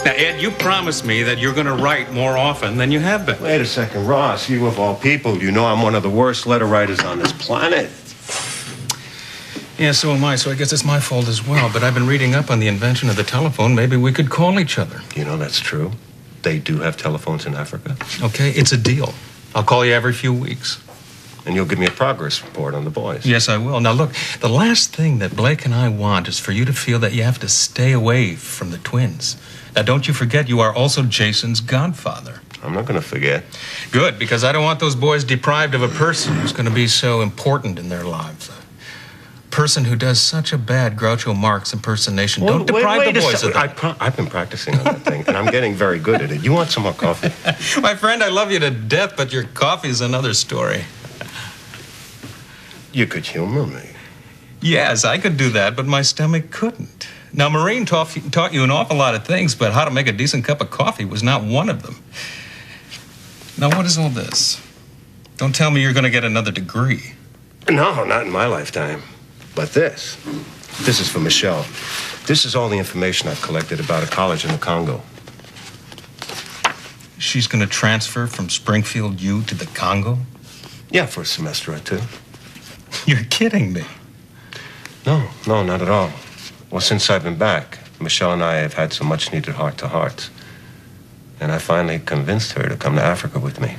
Now, Ed, you promised me that you're going to write more often than you have been. Wait a second, Ross. You of all people, you know I'm one of the worst letter writers on this planet. Yeah, so am I, so I guess it's my fault as well. But I've been reading up on the invention of the telephone. Maybe we could call each other. You know, that's true. They do have telephones in Africa. Okay, it's a deal. I'll call you every few weeks. And you'll give me a progress report on the boys. Yes, I will. Now, look, the last thing that Blake and I want is for you to feel that you have to stay away from the twins. Now, don't you forget, you are also Jason's godfather. I'm not going to forget. Good, because I don't want those boys deprived of a person who's going to be so important in their lives. Person who does such a bad Groucho Marx impersonation. Don't deprive the boys of that. I've been practicing on that thing, and I'm getting very good at it. You want some more coffee? My friend, I love you to death, but your coffee's another story. You could humor me. Yes, I could do that, but my stomach couldn't. Now, Maureen taught you an awful lot of things, but how to make a decent cup of coffee was not one of them. Now, what is all this? Don't tell me you're going to get another degree. No, not in my lifetime. But this is for Michelle. This is all the information I've collected about a college in the Congo. She's going to transfer from Springfield U to the Congo? Yeah, for a semester or two. You're kidding me. No, not at all. Well, since I've been back, Michelle and I have had some much-needed heart-to-hearts. And I finally convinced her to come to Africa with me.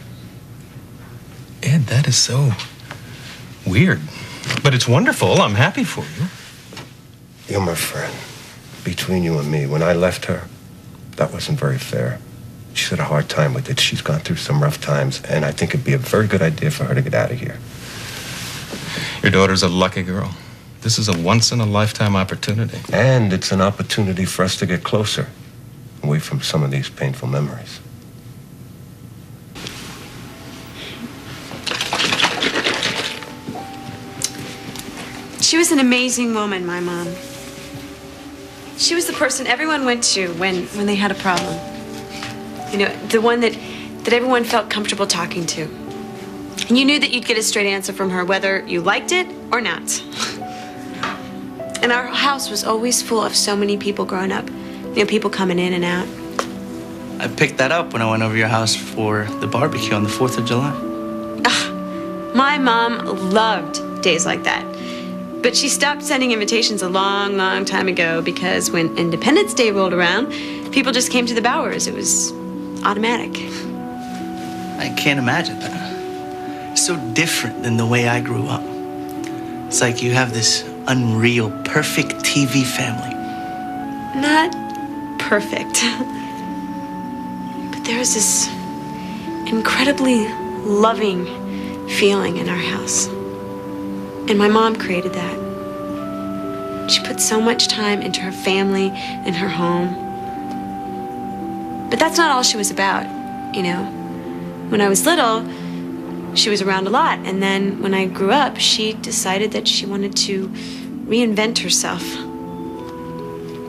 Ed, that is so weird. But it's wonderful. I'm happy for you. You're my friend. Between you and me, when I left her, that wasn't very fair. She's had a hard time with it. She's gone through some rough times, and I think it'd be a very good idea for her to get out of here. Your daughter's a lucky girl. This is a once-in-a-lifetime opportunity. And it's an opportunity for us to get closer, away from some of these painful memories. She was an amazing woman, my mom. She was the person everyone went to when they had a problem. You know, the one that everyone felt comfortable talking to. And you knew that you'd get a straight answer from her, whether you liked it or not. And our house was always full of so many people growing up. You know, people coming in and out. I picked that up when I went over your house for the barbecue on the 4th of July. My mom loved days like that. But she stopped sending invitations a long, long time ago because when Independence Day rolled around, people just came to the Bowers. It was automatic. I can't imagine that. So different than the way I grew up. It's like you have this unreal, perfect TV family. Not perfect. But there was this incredibly loving feeling in our house. And my mom created that. She put so much time into her family and her home. But that's not all she was about, you know. When I was little, she was around a lot. And then when I grew up, she decided that she wanted to reinvent herself.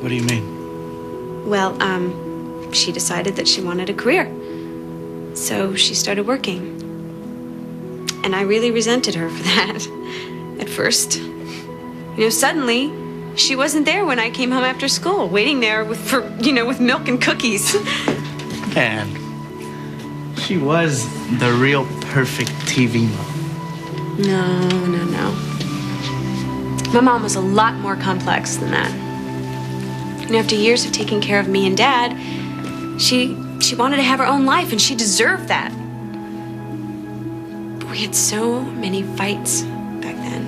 What do you mean? Well, she decided that she wanted a career. So she started working. And I really resented her for that. At first. You know, suddenly, she wasn't there when I came home after school, waiting there with milk and cookies. Man, she was the real perfect TV mom. No. My mom was a lot more complex than that. You know, after years of taking care of me and Dad, she wanted to have her own life, and she deserved that. But we had so many fights back then.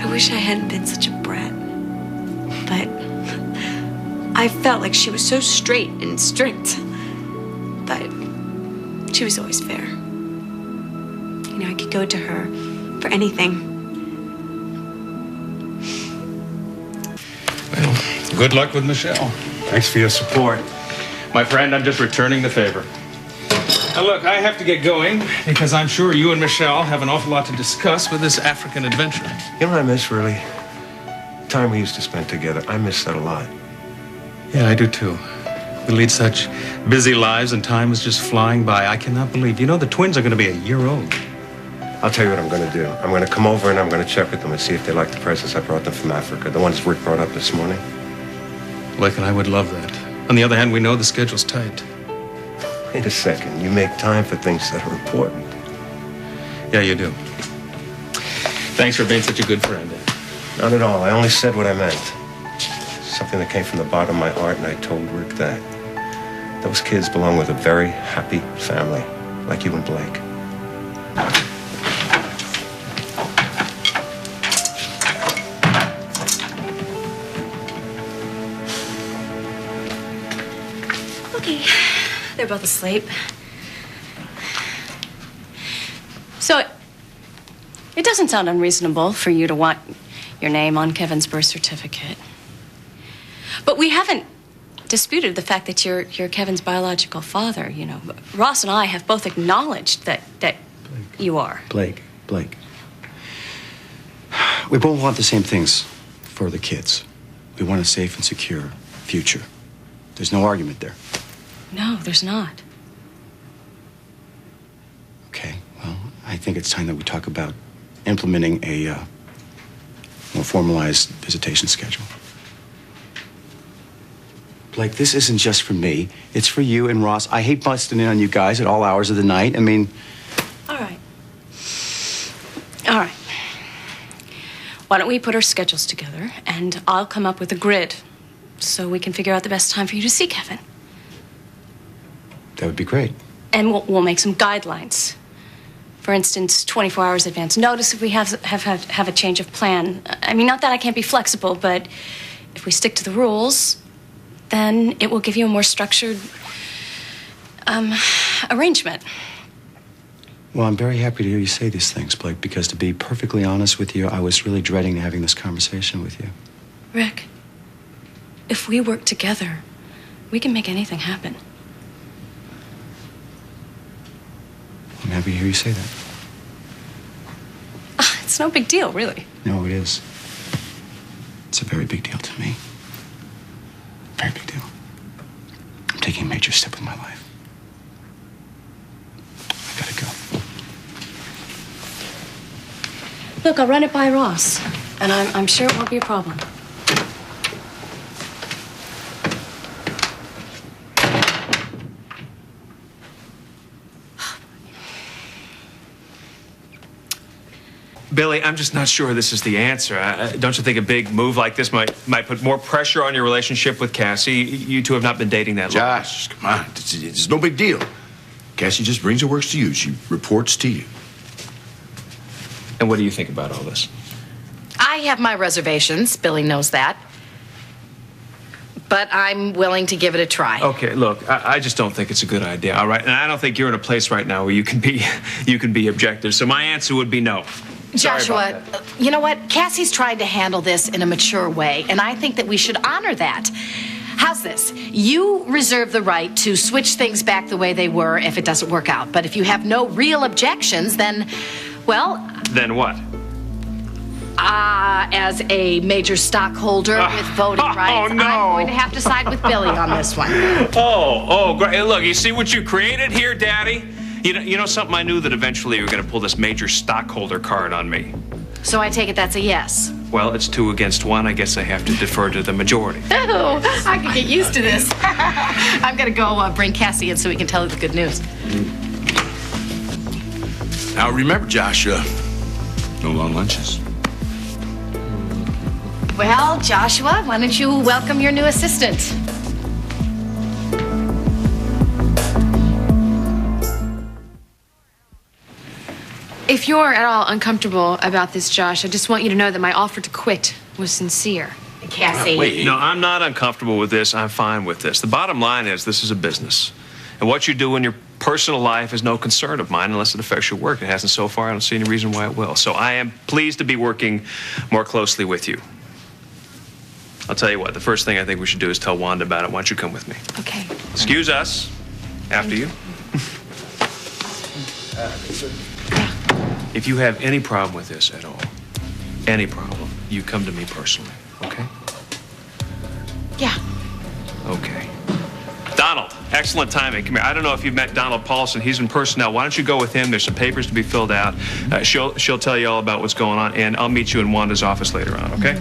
I wish I hadn't been such a brat. But I felt like she was so straight and strict. But she was always fair. You know, I could go to her for anything. Well, good luck with Michelle. Thanks for your support. My friend, I'm just returning the favor. Now, look, I have to get going because I'm sure you and Michelle have an awful lot to discuss with this African adventure. You know what I miss, really? Time we used to spend together. I miss that a lot. Yeah, I do too. We lead such busy lives and time is just flying by. I cannot believe. You know, the twins are going to be a year old. I'll tell you what I'm going to do. I'm going to come over and I'm going to check with them and see if they like the presents I brought them from Africa. The ones Rick brought up this morning. Blake and I would love that. On the other hand, we know the schedule's tight. Wait a second. You make time for things that are important. Yeah, you do. Thanks for being such a good friend. Not at all. I only said what I meant. Something that came from the bottom of my heart, and I told Rick that. Those kids belong with a very happy family, like you and Blake. Okay, they're both asleep. So, it doesn't sound unreasonable for you to want your name on Kevin's birth certificate. But we haven't disputed the fact that you're Kevin's biological father, you know. Ross and I have both acknowledged that you are. Blake. We both want the same things for the kids. We want a safe and secure future. There's no argument there. No, there's not. Okay, well, I think it's time that we talk about implementing a more formalized visitation schedule. Blake, this isn't just for me. It's for you and Ross. I hate busting in on you guys at all hours of the night. I mean... All right. All right. Why don't we put our schedules together, and I'll come up with a grid so we can figure out the best time for you to see Kevin. That would be great. And we'll make some guidelines. For instance, 24 hours advance notice if we have a change of plan. I mean, not that I can't be flexible, but if we stick to the rules, then it will give you a more structured arrangement. Well, I'm very happy to hear you say these things, Blake, because to be perfectly honest with you, I was really dreading having this conversation with you. Rick, if we work together, we can make anything happen. I'm happy to hear you say that. It's no big deal, really. No, it is. It's a very big deal to me. Very big deal. I'm taking a major step in my life. I gotta go. Look, I'll run it by Ross, and I'm sure it won't be a problem. Billy, I'm just not sure this is the answer. Don't you think a big move like this might put more pressure on your relationship with Cassie? You two have not been dating that long. Josh, come on. It's no big deal. Cassie just brings her works to you. She reports to you. And what do you think about all this? I have my reservations. Billy knows that. But I'm willing to give it a try. Okay, look, I just don't think it's a good idea, all right? And I don't think you're in a place right now where you can be objective. So my answer would be no. Sorry Joshua, about that. you know what? Cassie's tried to handle this in a mature way, and I think that we should honor that. How's this? You reserve the right to switch things back the way they were if it doesn't work out. But if you have no real objections, then, well... Then what? As a major stockholder with voting rights, no. I'm going to have to side with Billy on this one. Oh, great. Look, you see what you created here, Daddy? You know something? I knew that eventually you were going to pull this major stockholder card on me. So I take it that's a yes. Well, it's 2 against 1. I guess I have to defer to the majority. Oh, I can get used to this. I'm going to go bring Cassie in so we can tell her the good news. Now remember, Josh, no long lunches. Well, Joshua, why don't you welcome your new assistant? If you're at all uncomfortable about this, Josh, I just want you to know that my offer to quit was sincere. Cassie. Wait. No, I'm not uncomfortable with this. I'm fine with this. The bottom line is this is a business. And what you do in your personal life is no concern of mine unless it affects your work. It hasn't so far. I don't see any reason why it will. So I am pleased to be working more closely with you. I'll tell you what, the first thing I think we should do is tell Wanda about it. Why don't you come with me? Okay. Excuse us. After you. If you have any problem with this at all, any problem, you come to me personally, okay? Yeah. Okay. Donald, excellent timing. Come here. I don't know if you've met Donald Paulson. He's in personnel. Why don't you go with him? There's some papers to be filled out. She'll tell you all about what's going on, and I'll meet you in Wanda's office later on, okay?